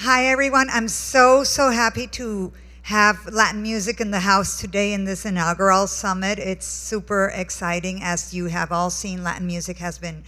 Hi, everyone. I'm so happy to have Latin music in the house today in this inaugural summit. It's super exciting. As you have all seen, Latin music has been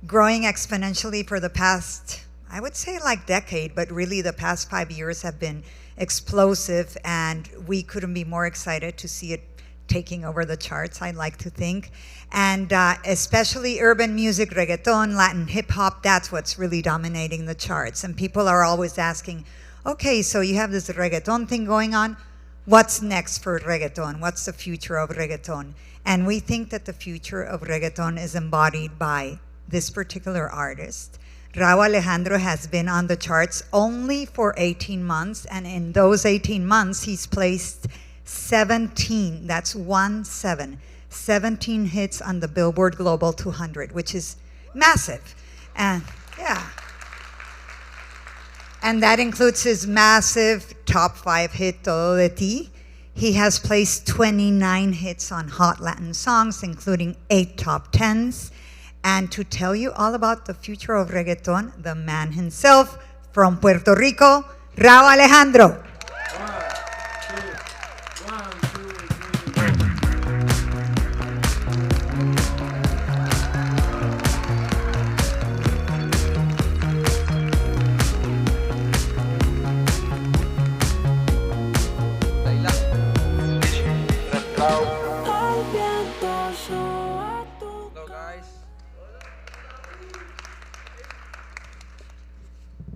growing exponentially for the past, I would say like decade, but really the past 5 years have been explosive, and we couldn't be more excited to see it taking over the charts, I like to think. And especially urban music, reggaeton, Latin hip hop, that's what's really dominating the charts. And people are always asking, okay, so you have this reggaeton thing going on. What's next for reggaeton? What's the future of reggaeton? And we think that the future of reggaeton is embodied by this particular artist. Rauw Alejandro has been on the charts only for 18 months, and in those 18 months, he's placed 17, that's 17 hits on the Billboard Global 200, which is massive. And yeah. And that includes his massive top 5 hit, Todo de Ti. He has placed 29 hits on Hot Latin Songs, including 8 top 10s. And to tell you all about the future of reggaeton, the man himself from Puerto Rico, Rauw Alejandro.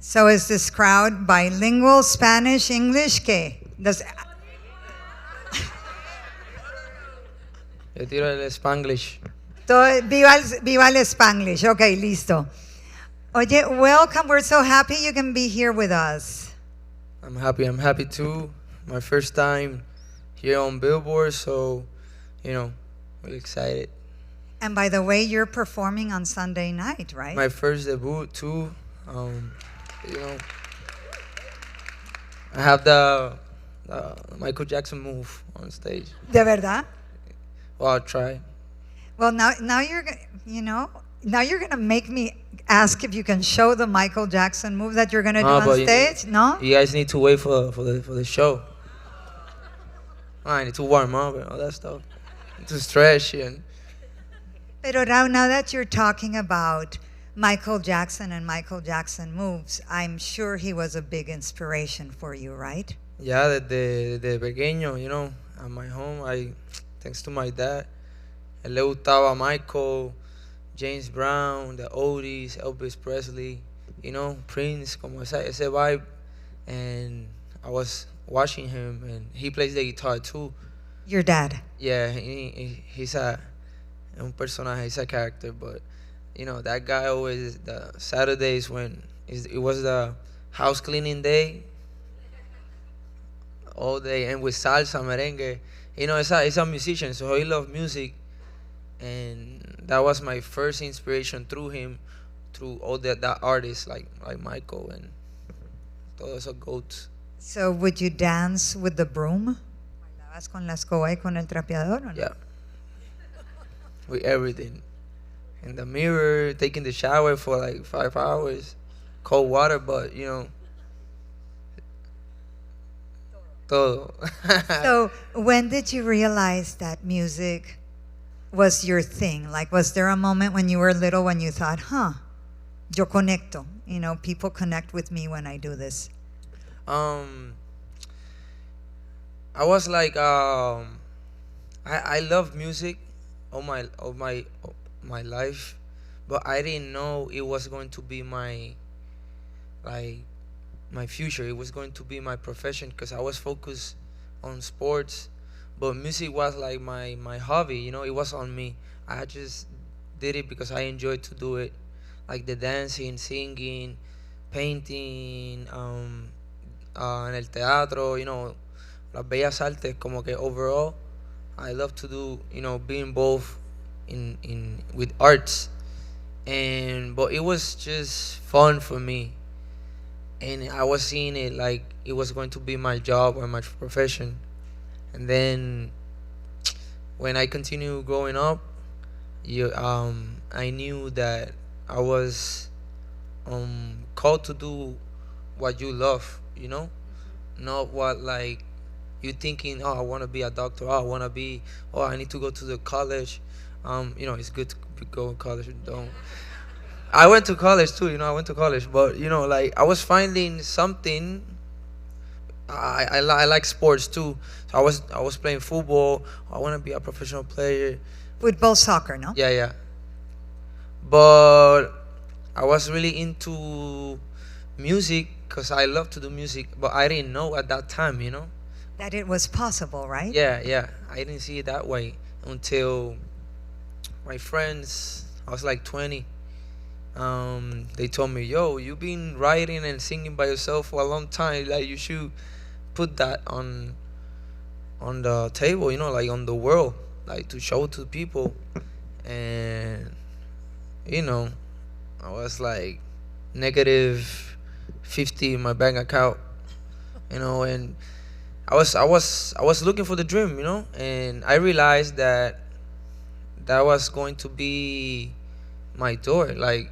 So is this crowd bilingual, Spanish, English? ¿Qué? Yo tiro el Spanglish. Viva el Spanglish. Okay, listo. Oye, welcome. We're so happy you can be here with us. I'm happy too. My first time here on Billboard, so, really excited. And by the way, you're performing on Sunday night, right? My first debut too. I have the Michael Jackson move on stage. ¿De verdad? Well, I'll try. Well, now you're gonna make me ask if you can show the Michael Jackson move that you're gonna do on stage. No? You guys need to wait for the show. I need to warm up and all that stuff. To stretch and. Pero Rauw, now that you're talking about Michael Jackson and Michael Jackson moves, I'm sure he was a big inspiration for you, right? Yeah, desde pequeño, at my home, thanks to my dad, él le gustaba Michael, James Brown, the Oldies, Elvis Presley, Prince, como ese vibe. And I was watching him, and he plays the guitar too. Your dad? Yeah, he's un personaje, he's a character, but that guy always, the Saturdays when it was the house cleaning day, all day, and with salsa, merengue, it's a musician, so he loved music, and that was my first inspiration through him, through all that artists like Michael and todos esos goats. So would you dance with the broom? ¿Bailabas con la escoba y con el trapeador o no? Yeah, with everything. In the mirror, taking the shower for like 5 hours, cold water, but todo. So when did you realize that music was your thing? Like, was there a moment when you were little when you thought, yo conecto, people connect with me when I do this? I was like, I love music all my life, but I didn't know it was going to be my future. It was going to be my profession, because I was focused on sports, but music was like my hobby. It was on me. I just did it because I enjoyed to do it, like the dancing, singing, painting, en el teatro, las bellas artes. Como que overall, I love to do, be involved in with arts, but it was just fun for me, and I was seeing it like it was going to be my job or my profession. And then when I continued growing up, I knew that I was called to do what you love, you know, not what like you thinking. Oh, I want to be a doctor. Oh, I want to be. Oh, I need to go to the college. It's good to go to college. Don't. I went to college too. I went to college, but like I was finding something. I like sports too. So I was playing football. I want to be a professional player. Football, soccer, no? Yeah, yeah. But I was really into music because I love to do music, but I didn't know at that time. That it was possible, right? Yeah, yeah. I didn't see it that way until my friends. I was like 20. They told me, "Yo, you've been writing and singing by yourself for a long time. Like you should put that on the table, like on the world, like to show to people." And you know, I was like negative 50 in my bank account, and I was looking for the dream, and I realized that was going to be my door. Like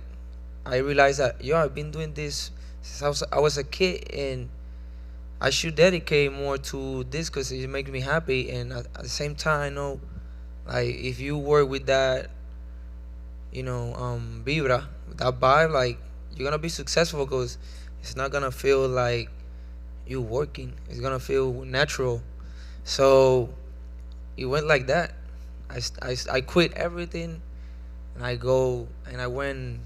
I realized that I've been doing this since I was a kid, and I should dedicate more to this because it makes me happy. And at the same time, I know, like if you work with that, vibra, with that vibe, like you're gonna be successful because it's not gonna feel like you working. It's gonna feel natural. So it went like that. I quit everything, and I went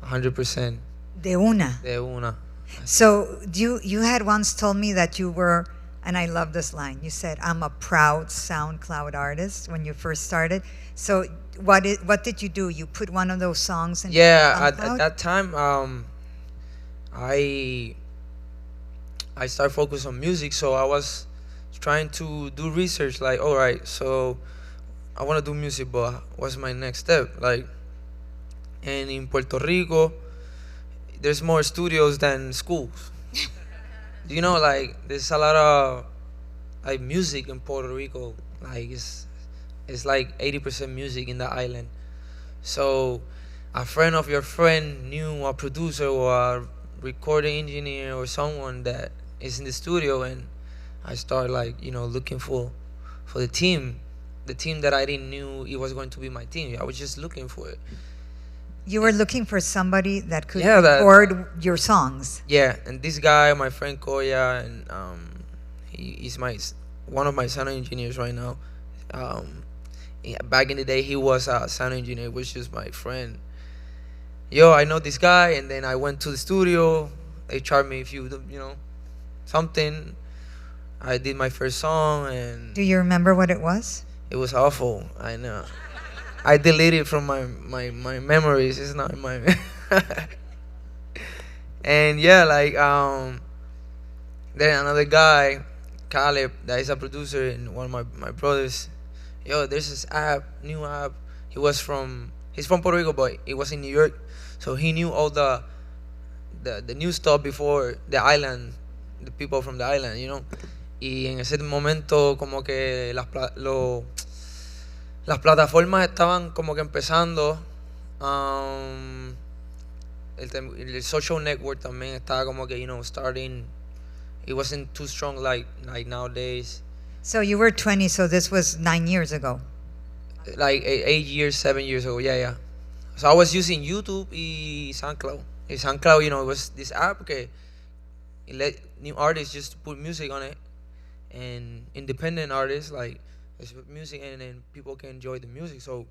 100% De una. de una. So you had once told me that you were, and I love this line. You said, "I'm a proud SoundCloud artist" when you first started. So what did you do? You put one of those songs in Yeah, at SoundCloud? that time, I I started focus on music, so I was trying to do research. Like, all right, so I want to do music, but what's my next step? Like, and in Puerto Rico, there's more studios than schools. Like there's a lot of like music in Puerto Rico. Like it's like 80% music in the island. So a friend of your friend knew a producer or a recording engineer or someone that is in the studio, and I started like looking for the team that I didn't knew it was going to be my team. I was just looking for it. You were looking for somebody that could Yeah, record your songs. Yeah, and this guy, my friend Koya, and he's one of my sound engineers right now. Back in the day, he was a sound engineer, which is my friend. I know this guy, and then I went to the studio. They charged me something. I did my first song, and Do you remember what it was? it was awful. I know. I deleted from my memories. It's not in my. And yeah, like then another guy, Caleb, that is a producer and one of my brothers. There's this new app. He's from Puerto Rico, but he was in New York, so he knew all the new stuff before the island, the people from the island. Y en ese momento como que las plataformas estaban como que empezando. El social network también estaba como que starting. It wasn't too strong like nowadays. So you were 20, so this was 9 years ago. Like 8 years, 7 years ago. Yeah. So I was using YouTube y SoundCloud. And SoundCloud, it was this app que it let new artists just put music on it, and independent artists like just put music, and then people can enjoy the music. So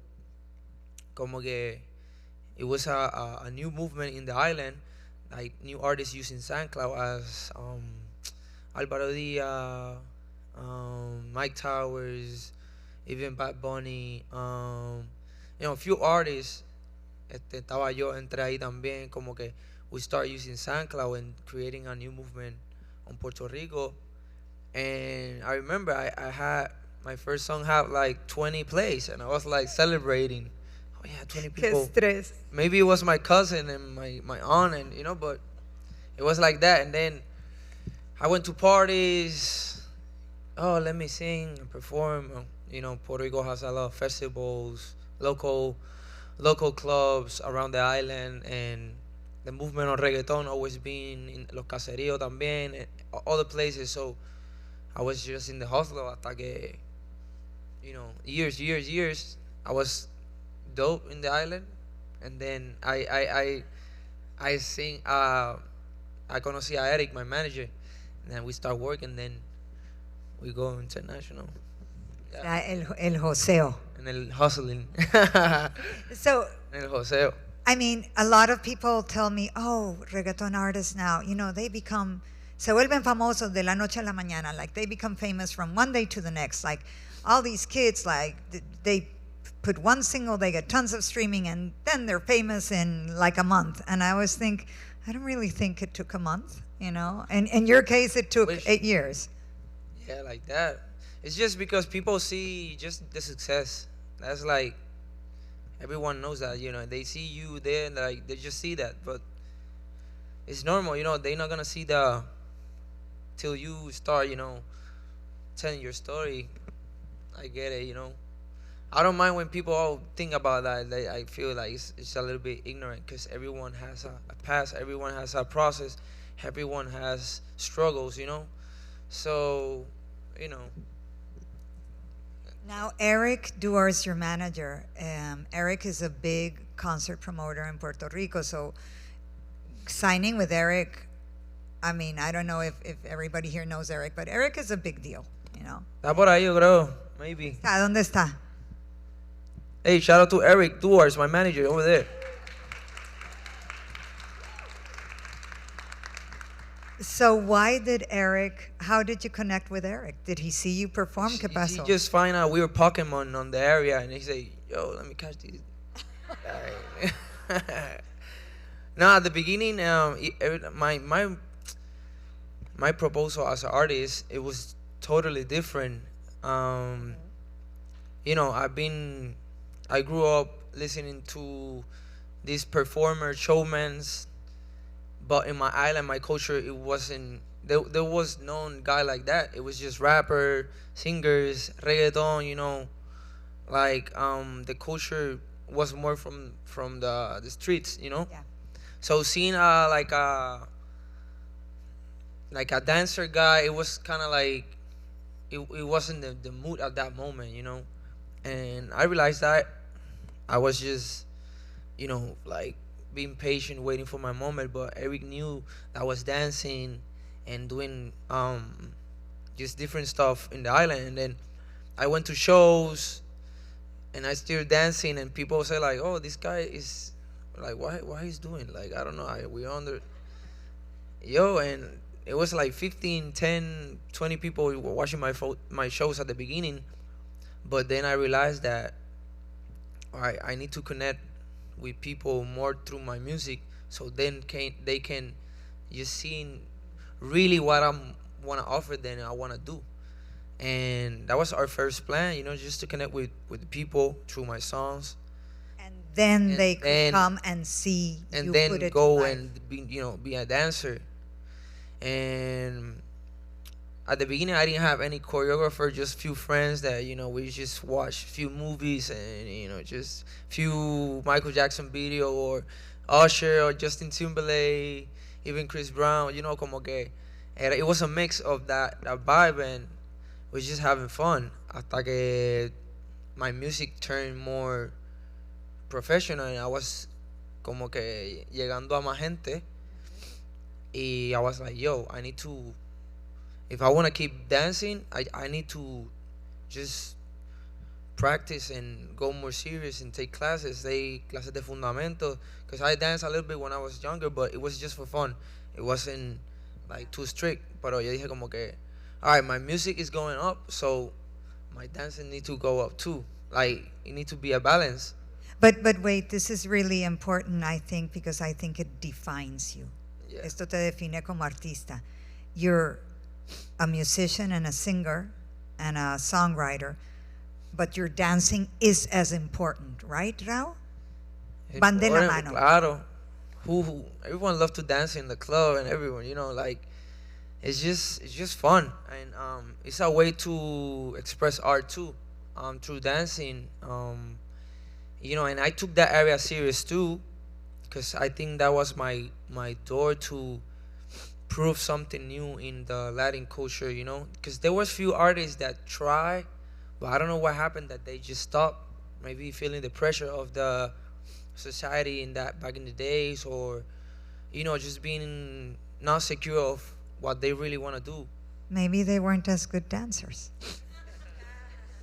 como que it was a new movement in the island, like new artists using SoundCloud as Alvaro Diaz, Mike Towers, even Bad Bunny, a few artists. Estaba yo entre ahí también, como que we start using SoundCloud and creating a new movement on Puerto Rico. And I remember I had my first song had like 20 plays, and I was like celebrating. Oh yeah, 20 Qué people. estrés. Maybe it was my cousin and my aunt, and but it was like that. And then I went to parties. Oh, let me sing and perform. Puerto Rico has a lot of festivals, local clubs around the island, and the movement of reggaeton always been in los caseríos también, and other places. So I was just in the hustle hasta que, years. I was dope in the island, and then I sing. I conocí a Eric, my manager, and then we start working. Then we go international. Yeah. El joseo. And el hustling. So, El joseo. I mean, a lot of people tell me, oh, reggaeton artists now, they become, se vuelven famosos de la noche a la mañana. Like, they become famous from one day to the next. Like, all these kids, like, they put one single, they get tons of streaming, and then they're famous in like a month. And I always think, I don't really think it took a month, And in your case, it took 8 years. Yeah, like that. It's just because people see just the success. That's like, everyone knows that, they see you there, like, they just see that. But it's normal, they're not gonna see till you start, telling your story. I get it, I don't mind when people all think about that. I feel like it's a little bit ignorant, because everyone has a past, everyone has a process, everyone has struggles, So, Now, Eric Duar's your manager. Eric is a big concert promoter in Puerto Rico. So signing with Eric, I mean, I don't know if everybody here knows Eric, but Eric is a big deal, Está por ahí, yo creo. Maybe. ¿Dónde está? Hey, shout out to Eric Duars, my manager over there. So how did you connect with Eric? Did he see you perform? ¿Qué pasó? He just find out we were Pokemon on the area, and he say, yo, let me catch these. No, at the beginning, my proposal as an artist, it was totally different. I grew up listening to these performer showmans, but in my island, my culture, it wasn't. There was no guy like that. It was just rapper, singers, reggaeton. Like the culture was more from the streets. Yeah. So seeing like a dancer guy, it was kind of like it wasn't the mood at that moment. And I realized that I was just like being patient, waiting for my moment. But Eric knew that I was dancing and doing just different stuff in the island. And then I went to shows, and I still dancing, and people say like, "Oh, this guy is like, why he's doing like, I don't know, we under and it was like 15, 10, 20 people were watching my shows at the beginning. But then I realized that I need to connect with people more through my music, so then they can just see really what I want to offer them and I want to do. And that was our first plan, just to connect with people through my songs. And then they could come and see and you then put it go to and be a dancer. And at the beginning, I didn't have any choreographer, just few friends that we just watch few movies and just few Michael Jackson video or Usher or Justin Timberlake, even Chris Brown. Como que it was a mix of that vibe, and we was just having fun. Hasta que my music turned more professional, and I was como que llegando a más gente. Y I was like, yo, I need to. If I want to keep dancing, I need to just practice and go more serious and take classes de fundamento. Because I danced a little bit when I was younger, but it was just for fun. It wasn't like too strict. Pero yo dije como que, all right, my music is going up, so my dancing need to go up too. Like, it need to be a balance. But wait, this is really important, I think, because I think it defines you. Yeah. Esto te define como artista. You're a musician and a singer and a songwriter, but your dancing is as important, right, Rauw? Van de la mano. Claro. Everyone loves to dance in the club, and everyone, like, it's just fun, and it's a way to express art too, through dancing, and I took that area serious too, because I think that was my door to prove something new in the Latin culture, you know, because there was few artists that try, but I don't know what happened that they just stopped, maybe feeling the pressure of the society in that back in the days, or you know, just being not secure of what they really want to do. Maybe they weren't as good dancers.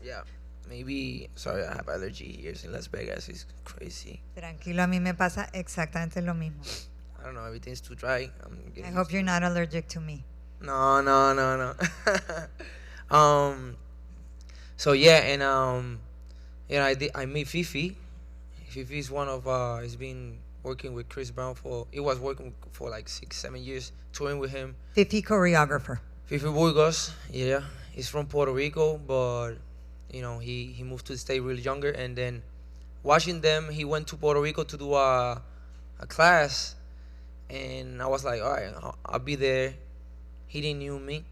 Yeah, maybe. Sorry, I have allergy here in Las Vegas. It's crazy. Tranquilo, a mí me pasa exactamente lo mismo. I don't know. Everything's too dry. I hope you're not allergic to me. No, no, no, no. So yeah, and you know, I met Fifi. Fifi is one of he's been working with Chris Brown for. He was working for like 6, 7 years, touring with him. Fifi choreographer. Fifi Burgos, yeah, he's from Puerto Rico, but you know he moved to the state really younger, and then watching them, he went to Puerto Rico to do a class, and I was like, all right, I'll be there. He didn't knew me.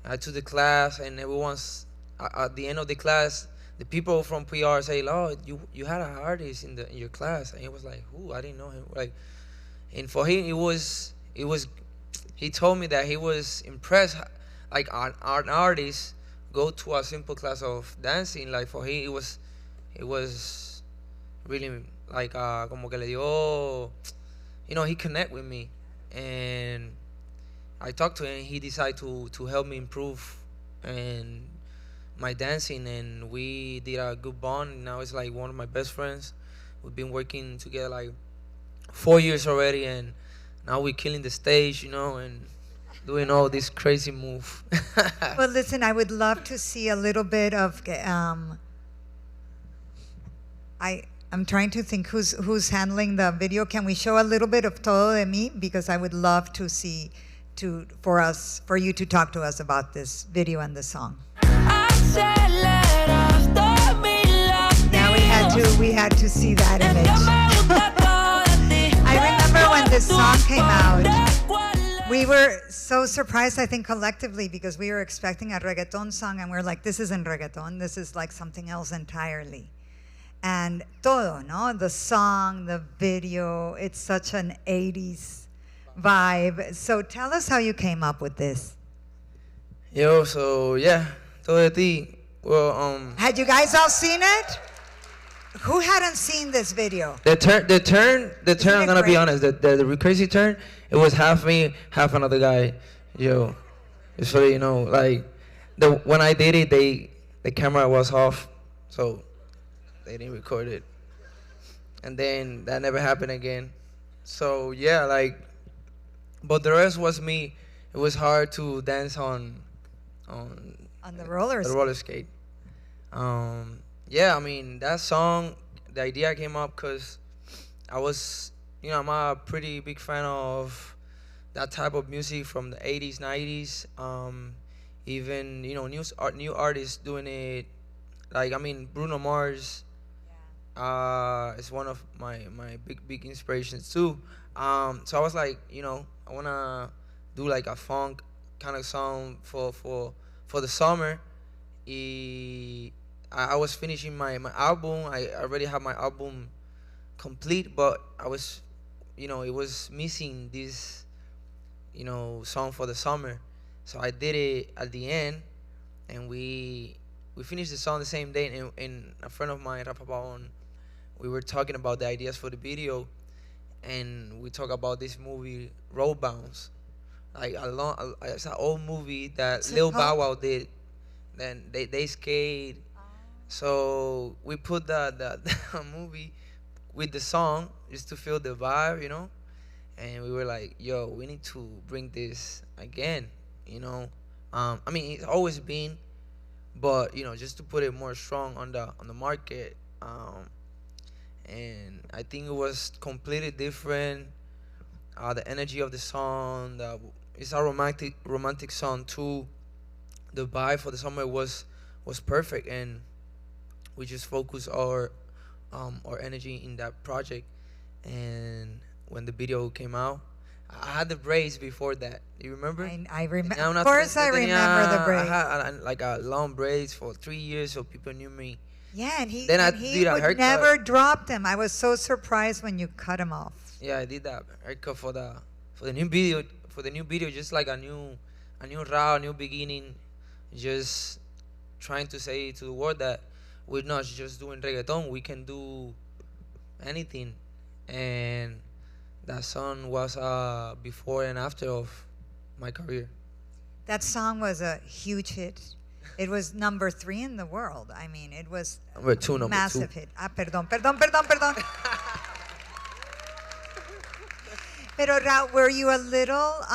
I took the class, and everyone's at the end of the class, the people from PR say, "Oh, you had an artist in your class," and he was like, "Who? I didn't know him." Like, and for him, it was. He told me that he was impressed, like an artist go to a simple class of dancing. Like for him, it was really like como que le dio, you know, he connect with me, and I talked to him. He decided to help me improve and my dancing, and we did a good bond. Now it's like one of my best friends. We've been working together like 4 years already, and now we're killing the stage, you know, and doing all this crazy move. Well, listen, I would love to see a little bit of. I'm trying to think who's handling the video. Can we show a little bit of Todo de Mi? Because I would love to see for you to talk to us about this video and the song. Yeah, we had to see that image. I remember when this song came out, we were so surprised, I think, collectively, because we were expecting a reggaeton song, and we're like, this isn't reggaeton, this is like something else entirely. And todo, no? The song, the video, it's such an 80s vibe. So tell us how you came up with this. Yo, so yeah, Todo de Ti. Well, Had you guys all seen it? Who hadn't seen this video? The turn. I'm gonna be honest. The crazy turn. It was half me, half another guy. Yo, just so you know, like when I did it, the camera was off, so they didn't record it, and then that never happened again. So yeah, like, but the rest was me. It was hard to dance on the roller skate. Yeah, I mean, that song, the idea came up because I was, you know, I'm a pretty big fan of that type of music from the 80s, 90s. Even, you know, new artists doing it. Like, I mean, Bruno Mars is one of my big inspirations too. So I was like, you know, I want to do like a funk kind of song for the summer. I was finishing my album. I already have my album complete, but I was, you know, it was missing this, you know, song for the summer. So I did it at the end, and we finished the song the same day. And a friend of mine, Rafa Baon, we were talking about the ideas for the video, and we talked about this movie, Road Bounce, like it's an old movie that Lil Bow Wow did. Then they skate. So we put the movie with the song just to feel the vibe, you know. And we were like, yo, we need to bring this again, you know. I mean, it's always been, but you know, just to put it more strong on the market. And I think it was completely different. The energy of the song, it's a romantic song too. The vibe for the summer was perfect, and we just focused our energy in that project. And when the video came out, I had the braids before that. Do you remember? I remember. Of course, I remember the braids. I had like a long braids for 3 years, so people knew me. Yeah, and he Then I did a would haircut. never drop them. I was so surprised when you cut him off. Yeah, I did that haircut for the new video, just like a new raw, new beginning, just trying to say to the world that we're not just doing reggaeton, we can do anything. And that song was before and after of my career. That song was a huge hit. It was number 3 in the world. I mean, it was Number two, a number two. massive hit. Ah, perdón. Pero Rauw, were you a little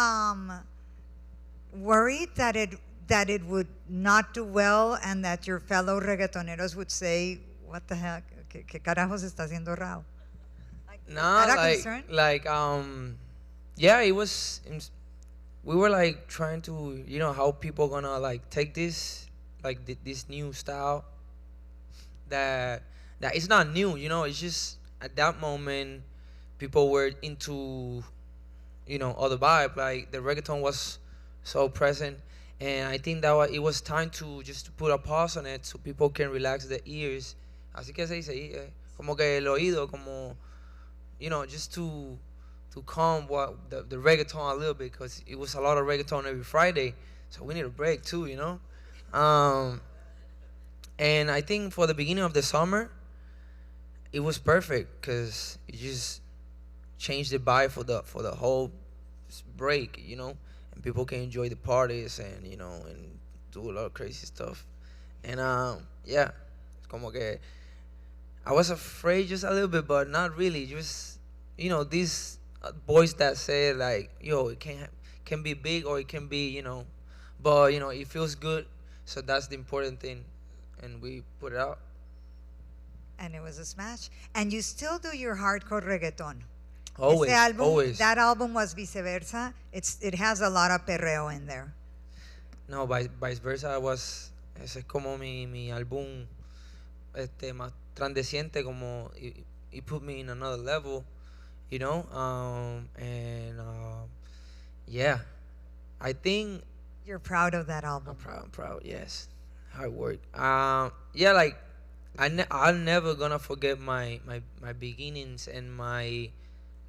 worried that it would not do well and that your fellow reggaetoneros would say, "What the heck? ¿Qué carajos está haciendo Rauw?" Nah, Era like concern? yeah, it was. We were like trying to, how people gonna like take this, like this new style that it's not new, it's just at that moment people were into, other vibe. Like the reggaeton was so present, and I think that it was time to just put a pause on it so people can relax their ears. Así que se dice, como que el oído, como, just to calm the reggaeton a little bit, because it was a lot of reggaeton every Friday, so we need a break too, and I think for the beginning of the summer, it was perfect because it just changed the vibe for the whole break, and people can enjoy the parties and and do a lot of crazy stuff, and yeah, it's como que I was afraid just a little bit, but not really. Just these boys that say like, "Yo, it can be big or it can be, but it feels good." So that's the important thing, and we put it out. And it was a smash. And you still do your hardcore reggaeton. Always, Ese album, always. that album was viceversa. It has a lot of perreo in there. No, vice versa ese es como mi álbum más transcendente, como it put me in another level, and yeah, I think You're proud of that album. I'm proud. Yes, hard work. Yeah, like I'm never gonna forget my beginnings and my,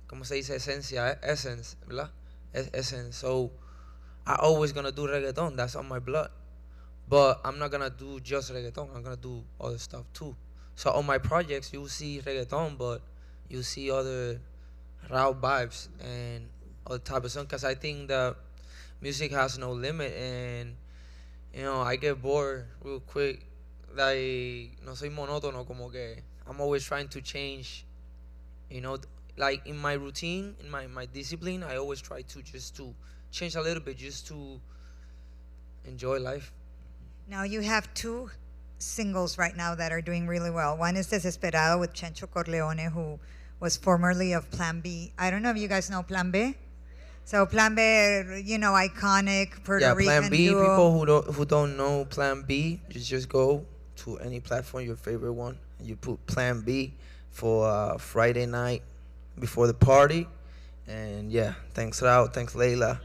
como se dice, esencia, essence, ¿verdad? Essence. So I always gonna do reggaeton. That's on my blood. But I'm not gonna do just reggaeton. I'm gonna do other stuff too. So on my projects, you'll see reggaeton, but you'll see other raw vibes and other type of song. Cause I think that music has no limit, and I get bored real quick. Like no soy monótono, como que I'm always trying to change. Like in my routine, in my discipline, I always try to just to change a little bit, just to enjoy life. Now you have 2 singles right now that are doing really well. One is Desesperado with Chencho Corleone, who was formerly of Plan B. I don't know if you guys know Plan B. So Plan B, iconic Puerto Yeah, Rican Plan B. duo. People who don't know Plan B, just go to any platform, your favorite one, and you put Plan B for Friday night before the party, and yeah, thanks Rauw, thanks Leila.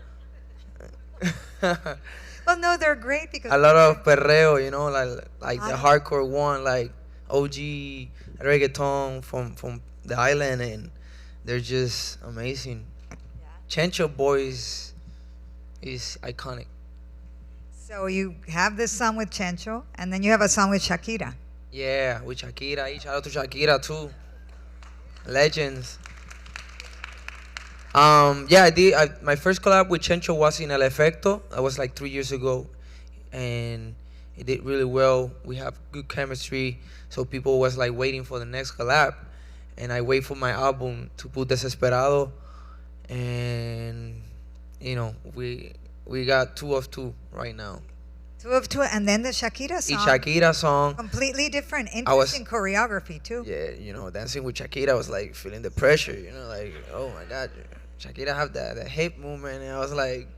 Well, no, they're great because A lot of perreo, like the Ah. hardcore one, like OG reggaeton from the island, and they're just amazing. Chencho Boys is iconic. So you have this song with Chencho, and then you have a song with Shakira. Yeah, with Shakira. Shout out to Shakira too. Legends. Yeah, I did. My first collab with Chencho was in El Efecto. That was like 3 years ago, and it did really well. We have good chemistry, so people was like waiting for the next collab, and I wait for my album to put Desesperado, and we got 2 of 2 right now. 2 of 2, and then the Shakira Each song. Shakira song. Completely different, I was- interesting choreography too. Yeah, dancing with Shakira was like feeling the pressure, like, oh my God, Shakira have that hip movement, and I was like,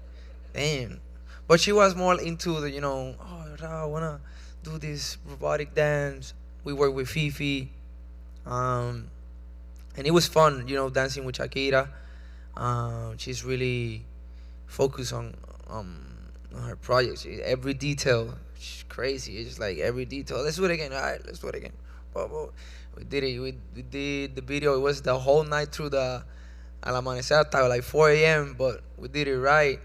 damn. But she was more into the, oh, I wanna do this robotic dance. We worked with Fifi, and it was fun, dancing with Shakira. She's really focused on her projects. Every detail, she's crazy. It's just like every detail. Let's do it again. All right, let's do it again. But we did it. We did the video. It was the whole night through al amanecer hasta like 4 a.m. But we did it right.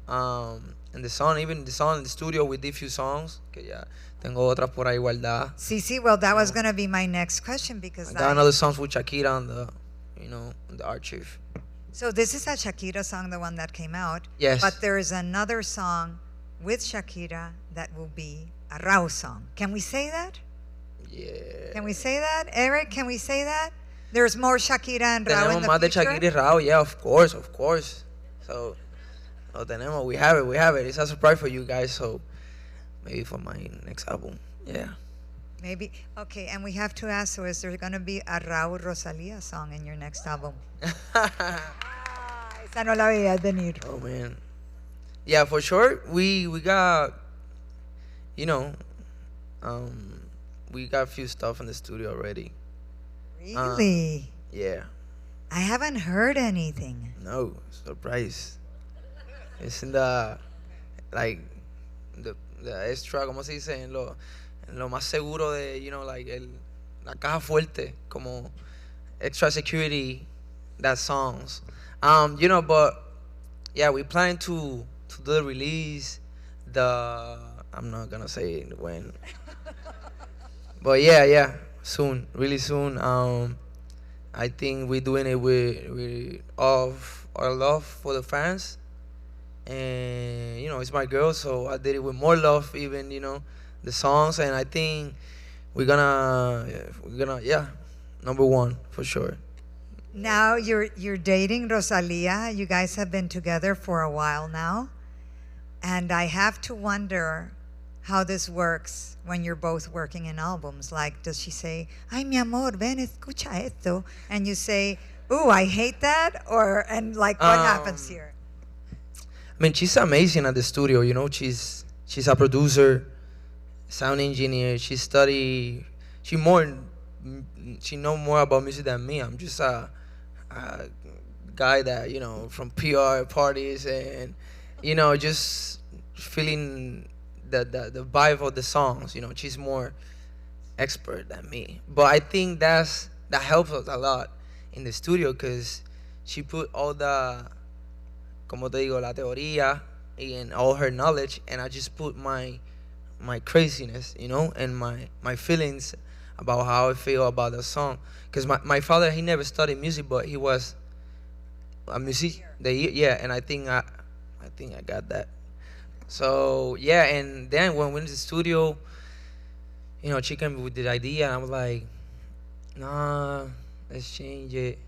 And the song, even the song in the studio, we did few songs. Que ya tengo otras por ahí guardadas. See, well, that was going to be my next question because I got another songs with Shakira on the, on the archive. So this is a Shakira song, the one that came out. Yes. But there is another song with Shakira that will be a Rauw song. Can we say that? Yeah. Can we say that? Eric, can we say that? There's more Shakira and Rauw in the Tenemos más de future? Shakira y Rauw, yeah, of course. So, tenemos, we have it. It's a surprise for you guys, so maybe for my next album, yeah. Maybe. Okay, and we have to ask, so is there going to be a Rauw Rosalia song in your next album? Esa no la veía venir. Oh, man. Yeah, for sure, we got, we got a few stuff in the studio already. Really? Yeah. I haven't heard anything. No, surprise. It's in the, like, the extra, ¿cómo se dice? En lo más seguro de, like, la caja fuerte, como extra security, that songs. But, yeah, we plan to do the release, I'm not gonna say when. But yeah, soon, really soon. I think we're doing it with all of our love for the fans. And, it's my girl, so I did it with more love, even, the songs. And I think we're gonna, number one, for sure. Now you're dating Rosalia. You guys have been together for a while now. And I have to wonder how this works when you're both working in albums. Like, does she say, ay, mi amor, ven, escucha esto? And you say, ooh, I hate that? And what happens here? I mean, she's amazing at the studio, she's a producer, sound engineer. She know more about music than me. I'm just a guy that, from PR parties and, just feeling the vibe of the songs. She's more expert than me. But I think that helps us a lot in the studio because she put all the, como te digo, la teoría and all her knowledge, and I just put my craziness, and my feelings about how I feel about the song. Because my father, he never studied music, but he was a musician. Yeah, and I think I got that. So yeah, and then when we went to the studio, she came with the idea, and I was like, nah, let's change it.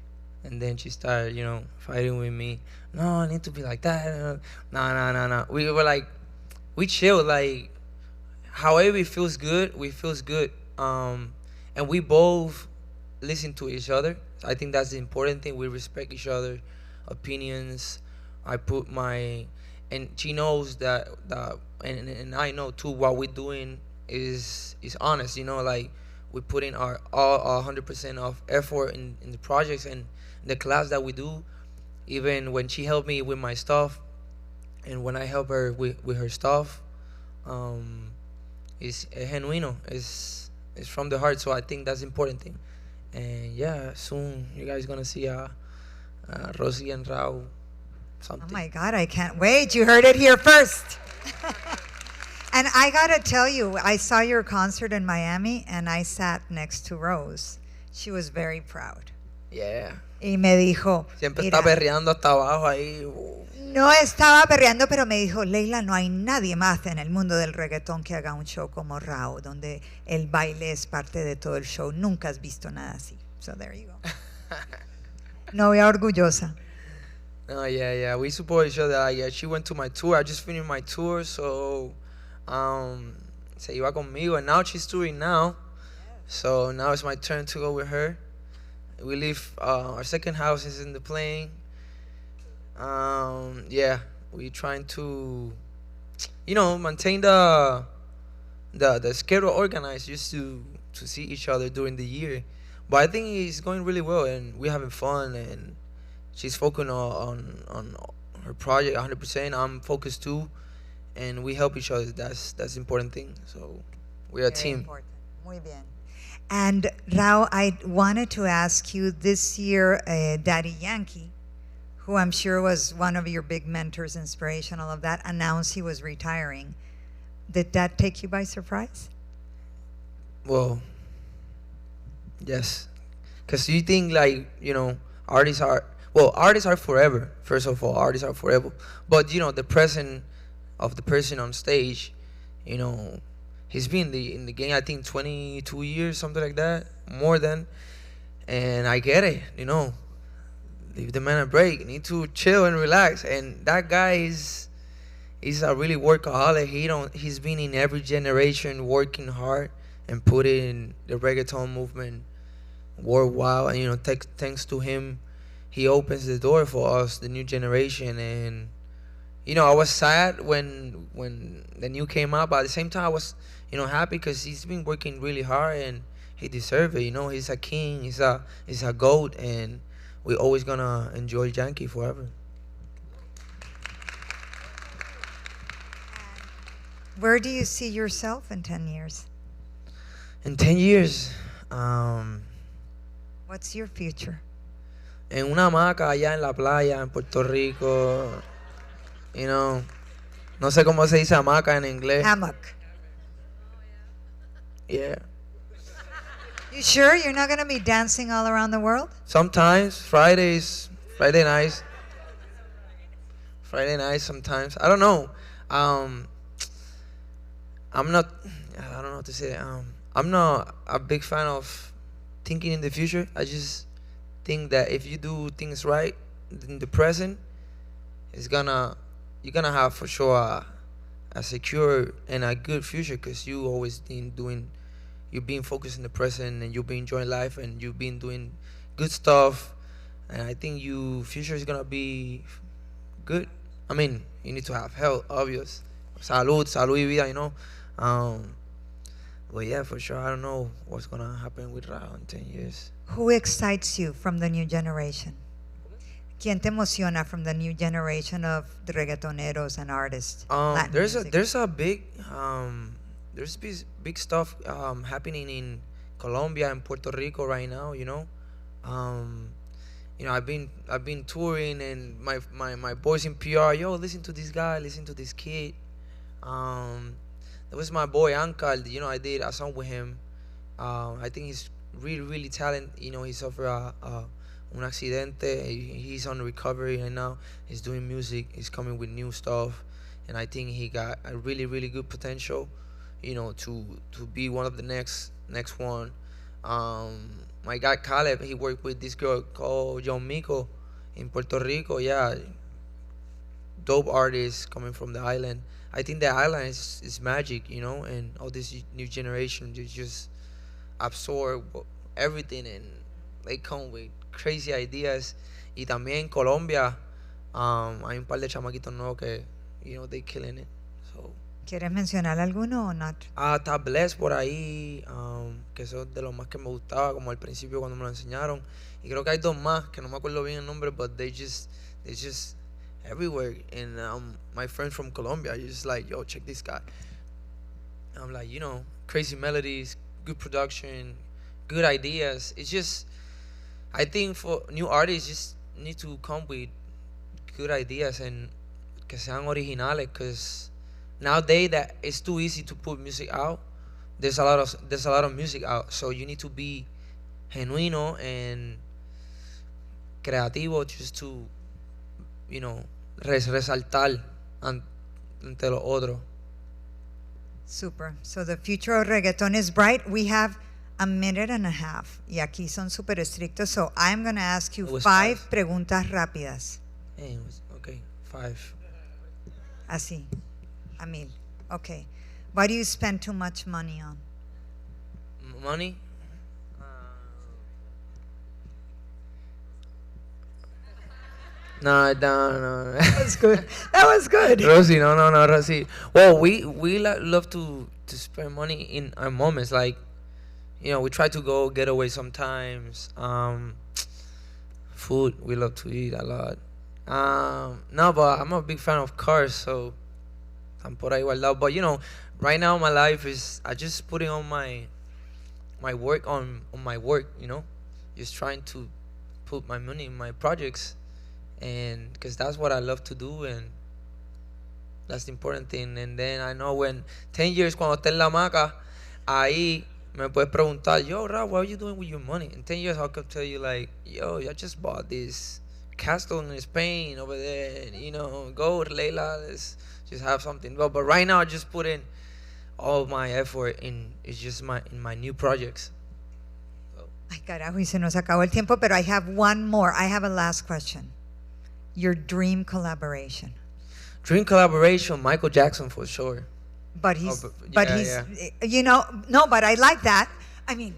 And then she started, fighting with me. No, I need to be like that. No. We were like, we chill. Like, however it feels good, we feels good. And we both listen to each other. I think that's the important thing. We respect each other, opinions. I put and she knows that and I know too. What we're doing is honest. Like we put in our all 100% of effort in the projects and the collabs that we do. Even when she helped me with my stuff, and when I help her with her stuff, it's genuino. It's from the heart. So I think that's the important thing. And yeah, soon you guys gonna see Rosie and Rauw something. Oh my God, I can't wait. You heard it here first. And I gotta tell you, I saw your concert in Miami and I sat next to Rose. She was very proud. Yeah. Y me dijo, Siempre mira, está perreando hasta abajo ahí. no estaba perreando, pero me dijo, Leila, no hay nadie más en el mundo del reggaetón que haga un show como Rauw, donde el baile es parte de todo el show. Nunca has visto nada así. So there you go. Novia orgullosa. No, yeah. We support each other. Yeah, she went to my tour. I just finished my tour, so se iba conmigo, and now she's touring now. So now it's my turn to go with her. We live, our second house is in the plane. Yeah, we trying to, maintain the schedule organized just to see each other during the year. But I think it's going really well, and we're having fun, and she's focusing on her project 100%. I'm focused too, and we help each other. That's the important thing. So we're a team. Important. Muy bien. And Rauw, I wanted to ask you this year, Daddy Yankee who I'm sure was one of your big mentors, inspiration, all of that, announced he was retiring. Did that take you by surprise? Well, yes, because you think like artists are artists are forever. First of all, artists are forever. But the present of the person on stage, you know, he's been in the game. I think 22 years, something like that, more than. And I get it. Leave the man a break. Need to chill and relax. And that guy is a really workaholic. He's been in every generation working hard and putting the reggaeton movement worldwide. And thanks to him, he opens the door for us, the new generation. And I was sad when the new came out, but at the same time I was happy because he's been working really hard and he deserves it. He's a king. He's a goat, and we're always gonna enjoy Yankee forever. Where do you see yourself in 10 years? In 10 years, What's your future? en una hamaca allá en la playa, en Puerto Rico. No sé cómo se dice hamaca en inglés. Hammock. Yeah. You sure you're not going to be dancing all around the world? Sometimes, Friday nights. Friday nights sometimes. I don't know. I'm not, I don't know what to say. I'm not a big fan of thinking in the future. I just think that if you do things right in the present, you're gonna have for sure a secure and a good future because you always you've been focused in the present and you've been enjoying life and you've been doing good stuff, and I think your future is gonna be good. I mean, you need to have health, obvious, salud y vida. But yeah, for sure, I don't know what's gonna happen with Rauw in 10 years. Who excites you from the new generation? ¿Quién te emociona from the new generation of the reggaetoneros and artists? Latin music? There's big stuff happening in Colombia and Puerto Rico right now. I've been touring, and my boys in PR, listen to this guy, listen to this kid. That was my boy Uncle. I did a song with him. I think he's really, really talented. He suffered un accidente. He's on recovery right now. He's doing music. He's coming with new stuff, and I think he got a really, really good potential. To be one of the next one. My guy Caleb, he worked with this girl called John Mico in Puerto Rico. Yeah, dope artist coming from the island. I think the island is magic, and all this new generation, they just absorb everything and they come with crazy ideas. Y también en Colombia, hay un par de chamaquitos nuevos que, they killing it. So. ¿Quieres mencionar alguno o not? Está Bless por ahí, que eso es de los más que me gustaba, como al principio cuando me lo enseñaron. Y creo que hay dos más, que no me acuerdo bien el nombre, but they just everywhere. And my friends from Colombia are just like, yo, check this guy. And I'm like, crazy melodies, good production, good ideas. It's just, I think for new artists, just need to come with good ideas and que sean originales, because nowadays that it's too easy to put music out. There's a lot of music out, so you need to be genuino and creativo just to resaltar ante los otros. Super. So the future of reggaeton is bright. We have a minute and a half. Y aquí son super estrictos. So I'm going to ask you 5 preguntas rápidas. Okay, 5. Así. A mil. Okay. What do you spend too much money on? Money? No. That was good. That was good. Rosie, no, Rosie. Well, we love to spend money in our moments. Like, we try to go get away sometimes. Food, we love to eat a lot. No, but I'm a big fan of cars, so I'm por ahí guardado. But right now my life is I just putting on my work on my work. Just trying to put my money in my projects and because that's what I love to do, and that's the important thing. And then I know when 10 years, cuando esté en la hamaca, ahí me puedes preguntar, yo, Rauw, what are you doing with your money? In 10 years, I could tell you, like, yo, I just bought this castle in Spain over there, and, go, Leila, let's just have something. But right now, I just put in all my effort in, it's just in my new projects. Ay, carajo, y se nos acabó el tiempo, pero I have one more. I have a last question. Your dream collaboration. Dream collaboration, Michael Jackson for sure. But he's, but I like that. I mean,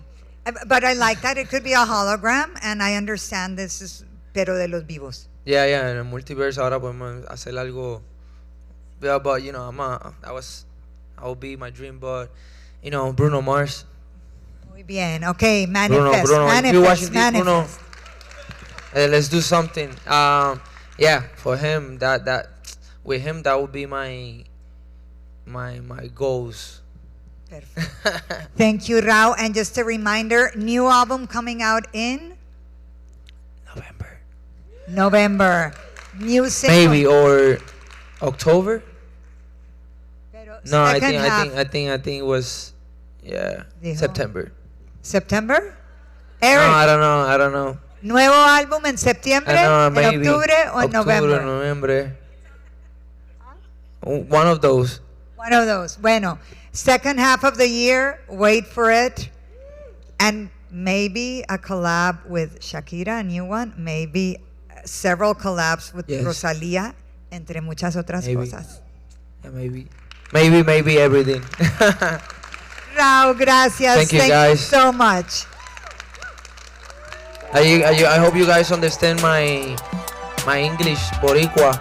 but I like that. It could be a hologram, and I understand this is pero de los vivos. Yeah, en el multiverse ahora podemos hacer algo. Yeah, but I will be my dream, but Bruno Mars. Muy bien. Okay, manifest. Bruno, if you're watching this, Bruno, Manifest. let's do something. Yeah, for him, that with him, that would be my goals. Perfect. Thank you, Rauw. And just a reminder, new album coming out in November. Music. Maybe or October. No, I think it was September. September? Eric. No, I don't know. Nuevo álbum en septiembre, en octubre o en November. One of those. One of those. Bueno, second half of the year, wait for it. And maybe a collab with Shakira, a new one. Maybe several collabs with Rosalía, entre muchas otras cosas. Yeah, maybe everything. Rauw, gracias. Thank you, guys. You so much. I hope you guys understand my English Boricua.